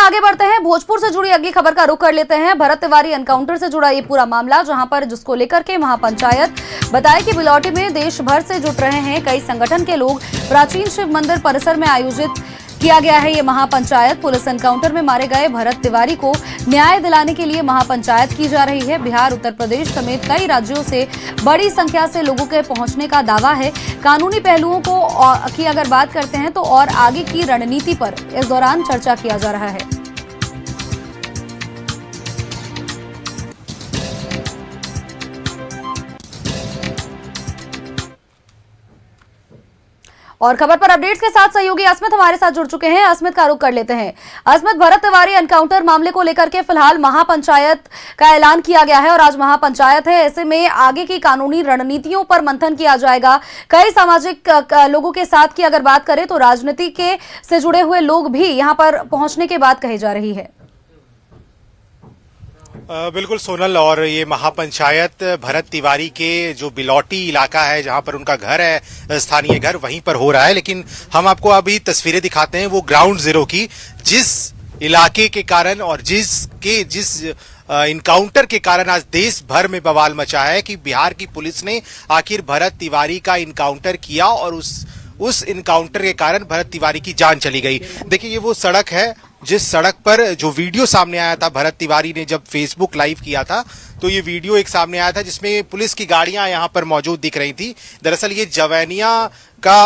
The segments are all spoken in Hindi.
आगे बढ़ते हैं, भोजपुर से जुड़ी अगली खबर का रुख कर लेते हैं। भरत तिवारी एनकाउंटर से जुड़ा ये पूरा मामला, जहां पर जिसको लेकर के महापंचायत बताया कि बिलौटी में देश भर से जुट रहे हैं कई संगठन के लोग। प्राचीन शिव मंदिर परिसर में आयोजित किया गया है ये महापंचायत। पुलिस एनकाउंटर में मारे गए भरत तिवारी को न्याय दिलाने के लिए महापंचायत की जा रही है। बिहार, उत्तर प्रदेश समेत कई राज्यों से बड़ी संख्या से लोगों के पहुंचने का दावा है। कानूनी पहलुओं की अगर बात करते हैं तो और आगे की रणनीति पर इस दौरान चर्चा किया जा रहा है। और खबर पर अपडेट्स के साथ सहयोगी अस्मित हमारे साथ जुड़ चुके हैं। अस्मित का रुख कर लेते हैं। अस्मित, भरत तिवारी एनकाउंटर मामले को लेकर के फिलहाल महापंचायत का ऐलान किया गया है और आज महापंचायत है, ऐसे में आगे की कानूनी रणनीतियों पर मंथन किया जाएगा। कई सामाजिक लोगों के साथ की अगर बात करें तो राजनीति के से जुड़े हुए लोग भी यहाँ पर पहुंचने की बात कही जा रही है। बिल्कुल सोनल, और ये महापंचायत भरत तिवारी के जो बिलौटी इलाका है जहां पर उनका घर है, स्थानीय घर, वहीं पर हो रहा है। लेकिन हम आपको अभी तस्वीरें दिखाते हैं वो ग्राउंड जीरो की, जिस इलाके के कारण और जिस इनकाउंटर के कारण आज देश भर में बवाल मचा है कि बिहार की पुलिस ने आखिर भरत तिवारी का इनकाउंटर किया और उस इनकाउंटर के कारण भरत तिवारी की जान चली गई। देखिए, ये वो सड़क है जिस सड़क पर जो वीडियो सामने आया था, भरत तिवारी ने जब फेसबुक लाइव किया था तो ये वीडियो एक सामने आया था जिसमें पुलिस की गाड़ियां यहां पर मौजूद दिख रही थी। दरअसल ये जवैनिया का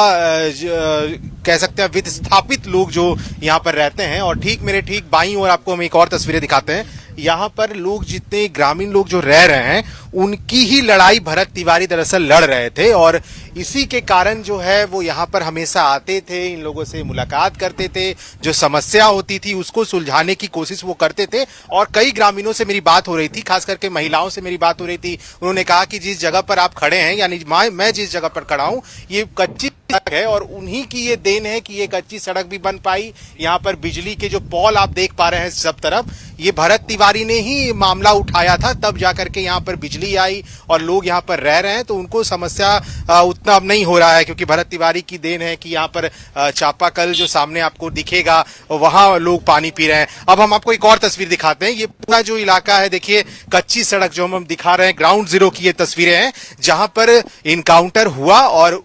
कह सकते हैं विस्थापित लोग जो यहां पर रहते हैं, और मेरे ठीक बाईं ओर आपको हम एक और तस्वीरें दिखाते हैं। यहाँ पर लोग, जितने ग्रामीण लोग जो रह रहे हैं, उनकी ही लड़ाई भरत तिवारी दरअसल लड़ रहे थे और इसी के कारण जो है वो यहाँ पर हमेशा आते थे, इन लोगों से मुलाकात करते थे, जो समस्या होती थी उसको सुलझाने की कोशिश वो करते थे। और कई ग्रामीणों से मेरी बात हो रही थी, खास करके महिलाओं से मेरी बात हो रही थी। उन्होंने कहा कि जिस जगह पर आप खड़े हैं, यानी मैं जिस जगह पर खड़ा हूँ, ये कच्ची सड़क है और उन्हीं की ये देन है कि ये कच्ची सड़क भी बन पाई। यहाँ पर बिजली के जो पोल आप देख पा रहे हैं सब तरफ, ये भरत तिवारी ने ही मामला उठाया था, तब जाकर के यहाँ पर बिजली आई और लोग यहाँ पर रह रहे हैं। तो उनको समस्या उतना अब नहीं हो रहा है, क्योंकि भरत तिवारी की देन है कि यहाँ पर चापाकल जो सामने आपको दिखेगा वहां लोग पानी पी रहे हैं। अब हम आपको एक और तस्वीर दिखाते हैं। ये पूरा जो इलाका है, देखिए कच्ची सड़क जो हम दिखा रहे हैं, ग्राउंड जीरो की ये तस्वीरें हैं जहां पर इनकाउंटर हुआ और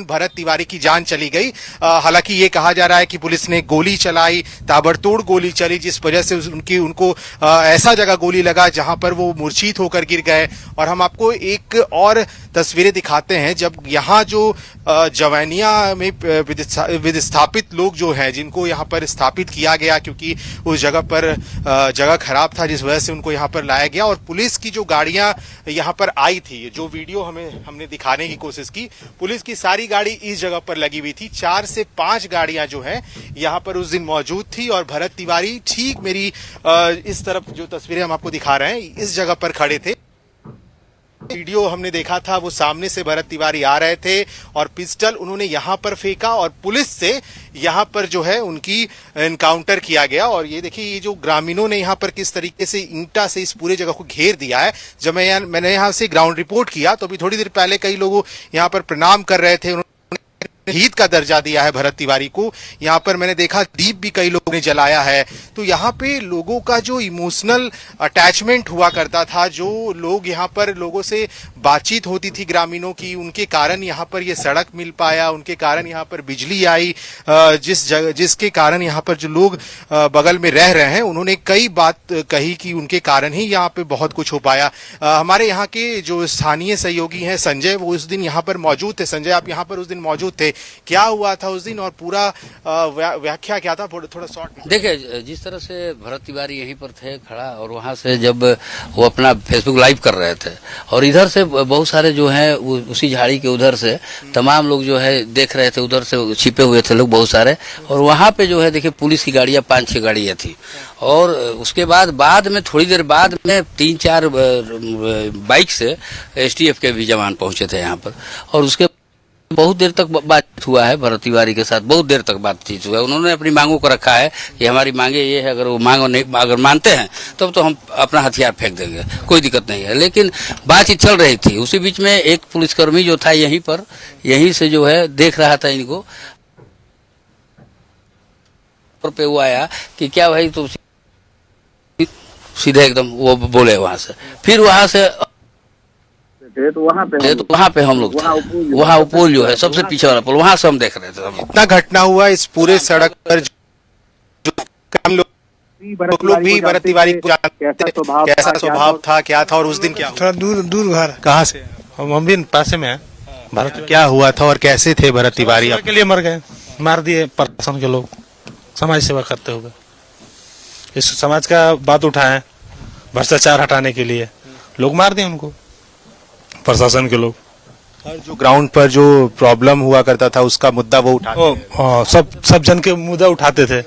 भरत तिवारी की जान चली गई। हालांकि ये कहा जा रहा है कि पुलिस ने गोली चलाई, ताबड़तोड़ गोली चली, जिस वजह से उनको ऐसा जगह गोली लगा जहां पर वो मूर्छित होकर गिर गए। और हम आपको एक और तस्वीरें दिखाते हैं, जब यहाँ जो जवैनिया में विस्थापित लोग जो हैं, जिनको यहाँ पर स्थापित किया गया क्योंकि उस जगह पर जगह खराब था, जिस वजह से उनको यहाँ पर लाया गया। और पुलिस की जो गाड़ियां यहाँ पर आई थी, जो वीडियो हमने दिखाने की कोशिश की, पुलिस की सारी गाड़ी इस जगह पर लगी हुई थी। 4 से 5 गाड़ियां जो हैं यहाँ पर उस दिन मौजूद थी और भरत तिवारी ठीक मेरी इस तरफ जो तस्वीरें हम आपको दिखा रहे हैं, इस जगह पर खड़े थे। वीडियो हमने देखा था, वो सामने से भरत तिवारी आ रहे थे और पिस्टल उन्होंने यहां पर फेंका और पुलिस से यहां पर जो है उनकी एनकाउंटर किया गया। और ये देखिए, ये जो ग्रामीणों ने यहां पर किस तरीके से ईंटा से इस पूरे जगह को घेर दिया है। जब मैंने यहां से ग्राउंड रिपोर्ट किया तो अभी थोड़ी देर पहले कई लोग यहां पर प्रणाम कर रहे थे, शहीद का दर्जा दिया है भरत तिवारी को। यहाँ पर मैंने देखा दीप भी कई लोगों ने जलाया है। तो यहाँ पे लोगों का जो इमोशनल अटैचमेंट हुआ करता था, जो लोग यहाँ पर लोगों से बातचीत होती थी ग्रामीणों की, उनके कारण यहाँ पर ये सड़क मिल पाया, उनके कारण यहाँ पर बिजली आई, जिसके कारण यहाँ पर जो लोग बगल में रह रहे हैं, उन्होंने कई बात कही कि उनके कारण ही यहाँ पे बहुत कुछ हो पाया। हमारे यहाँ के जो स्थानीय सहयोगी हैं संजय, वो उस दिन यहाँ पर मौजूद थे। संजय, आप यहाँ पर उस दिन मौजूद थे, क्या हुआ था उस दिन और पूरा व्याख्या क्या था, थोड़ा शॉर्ट? देखिए, जिस तरह से भरत तिवारी यहीं पर थे खड़ा, और वहां से जब वो अपना फेसबुक लाइव कर रहे थे और इधर से बहुत सारे जो हैं उसी झाड़ी के उधर से तमाम लोग जो है देख रहे थे, उधर से छिपे हुए थे लोग बहुत सारे। और वहां पे जो है देखिए पुलिस की गाड़ियां 5-6 गाड़ियां थी। और उसके बाद में थोड़ी देर बाद में 3-4 बाइक से STF के भी जवान पहुंचे थे यहाँ पर। और उसके बहुत देर तक बातचीत हुआ है भरत तिवारी के साथ, बहुत देर तक बातचीत हुआ है। उन्होंने अपनी मांगों को रखा है कि हमारी मांगे ये है, अगर वो अगर मानते हैं तब तो हम अपना हथियार फेंक देंगे, कोई दिक्कत नहीं है। लेकिन बातचीत चल रही थी, उसी बीच में एक पुलिसकर्मी जो था यहीं से जो है देख रहा था इनको। पे वो आया कि क्या भाई तुम सीधे एकदम वो बोले वहां से, फिर वहां से तो वहाँ पे हम लोग थे। वहाँ पुल जो है सबसे पीछे वाला पुल, वहां से हम देख रहे थे। इतना घटना हुआ इस पूरे सड़क पर जो कम लोग भी भरत तिवारी को जानते थे, कैसा स्वभाव था, क्या था, और उस दिन क्या हुआ? थोड़ा दूर घर। कहाँ से? हम भी पास में हैं। भारत क्या हुआ था और कैसे थे भरत तिवारी? सेवा के लिए मर गए, मार दिए प्रशासन के लोग, समाज सेवा करते हुए। इस समाज का बात उठाए भ्रष्टाचार हटाने के लिए, लोग मार दिए उनको, प्रशासन के लोग। हर जो ग्राउंड पर जो प्रॉब्लम हुआ करता था उसका मुद्दा वो उठाते थे। सब जन के मुद्दा उठाते थे,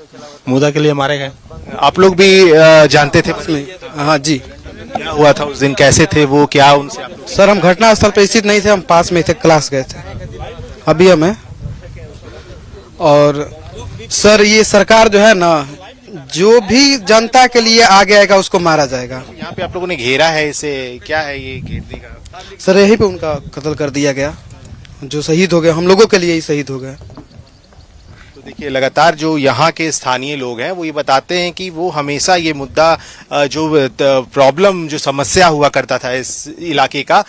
मुद्दा के लिए मारे गए। आप लोग भी जानते थे? हाँ जी। क्या हुआ था उस दिन, कैसे थे वो, क्या उनसे आप लोग? सर हम घटनास्थल पे स्थित नहीं थे, हम पास में थे, क्लास गए थे अभी हमें। और सर ये सरकार जो है ना, जो भी जनता के लिए आगे आएगा उसको मारा जाएगा। यहाँ पे आप लोगों ने घेरा है इसे, क्या है ये घेरने का? सर यही पे उनका कत्ल कर दिया गया, जो शहीद हो गए, हम लोगों के लिए ही शहीद हो गए। तो देखिए लगातार जो यहाँ के स्थानीय लोग हैं वो ये बताते हैं कि वो हमेशा ये मुद्दा जो प्रॉब्लम, जो समस्या हुआ करता था इस इलाके का,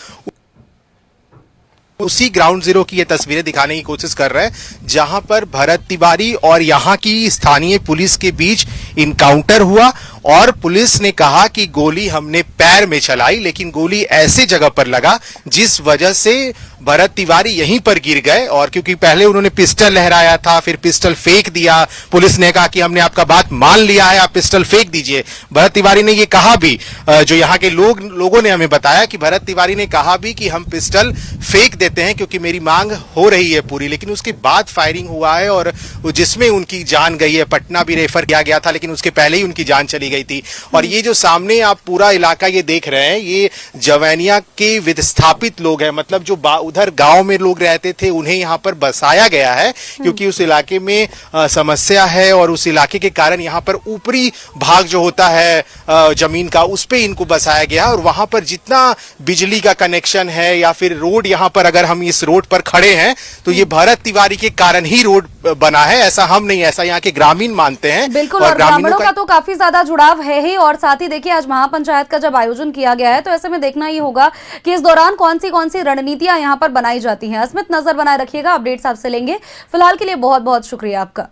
उसी ग्राउंड जीरो की ये तस्वीरें दिखाने की कोशिश कर रहे हैं जहां पर भरत तिवारी और यहाँ की स्थानीय पुलिस के बीच इनकाउंटर हुआ और पुलिस ने कहा कि गोली हमने पैर में चलाई, लेकिन गोली ऐसे जगह पर लगा जिस वजह से भरत तिवारी यहीं पर गिर गए। और क्योंकि पहले उन्होंने पिस्टल लहराया था, फिर पिस्टल फेंक दिया, पुलिस ने कहा कि हमने आपका बात मान लिया है, आप पिस्टल फेंक दीजिए। भरत तिवारी ने ये कहा भी, जो यहाँ के लोगों ने हमें बताया कि भरत तिवारी ने कहा भी कि हम पिस्टल फेंक देते हैं क्योंकि मेरी मांग हो रही है पूरी। लेकिन उसके बाद फायरिंग हुआ है और जिसमें उनकी जान गई है। पटना भी रेफर किया गया था लेकिन उसके पहले ही उनकी जान चली गई थी। और ये जो सामने आप पूरा इलाका ये देख रहे हैं, ये जवैनिया के विस्थापित लोग हैं, मतलब जो उधर गांव में लोग रहते थे उन्हें यहाँ पर बसाया गया है क्योंकि उस इलाके में समस्या है और उस इलाके के कारण यहाँ पर ऊपरी भाग जो होता है जमीन का, उस पे इनको बसाया गया। और वहां पर जितना बिजली का कनेक्शन है या फिर रोड, यहाँ पर अगर हम इस रोड पर खड़े हैं तो ये भरत तिवारी के कारण ही रोड बना है, ऐसा हम नहीं, ऐसा यहाँ के ग्रामीण मानते हैं। बिल्कुल, और ग्रामीणों का तो काफी ज्यादा जुड़ाव है ही। और साथ ही देखिए आज महापंचायत का जब आयोजन किया गया है तो ऐसे में देखना ही होगा कि इस दौरान कौन सी रणनीतियां यहाँ पर बनाई जाती हैं। अस्मित नजर बनाए रखिएगा, अपडेट्स आपसे लेंगे। फिलहाल के लिए बहुत बहुत शुक्रिया आपका।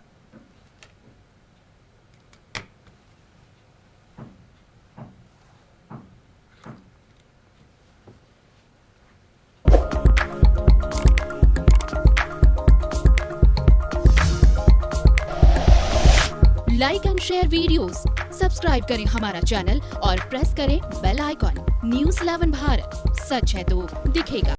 Like and share videos, subscribe करें हमारा चैनल और प्रेस करें बेल आइकॉन। न्यूज़ 11 भारत, सच है तो दिखेगा।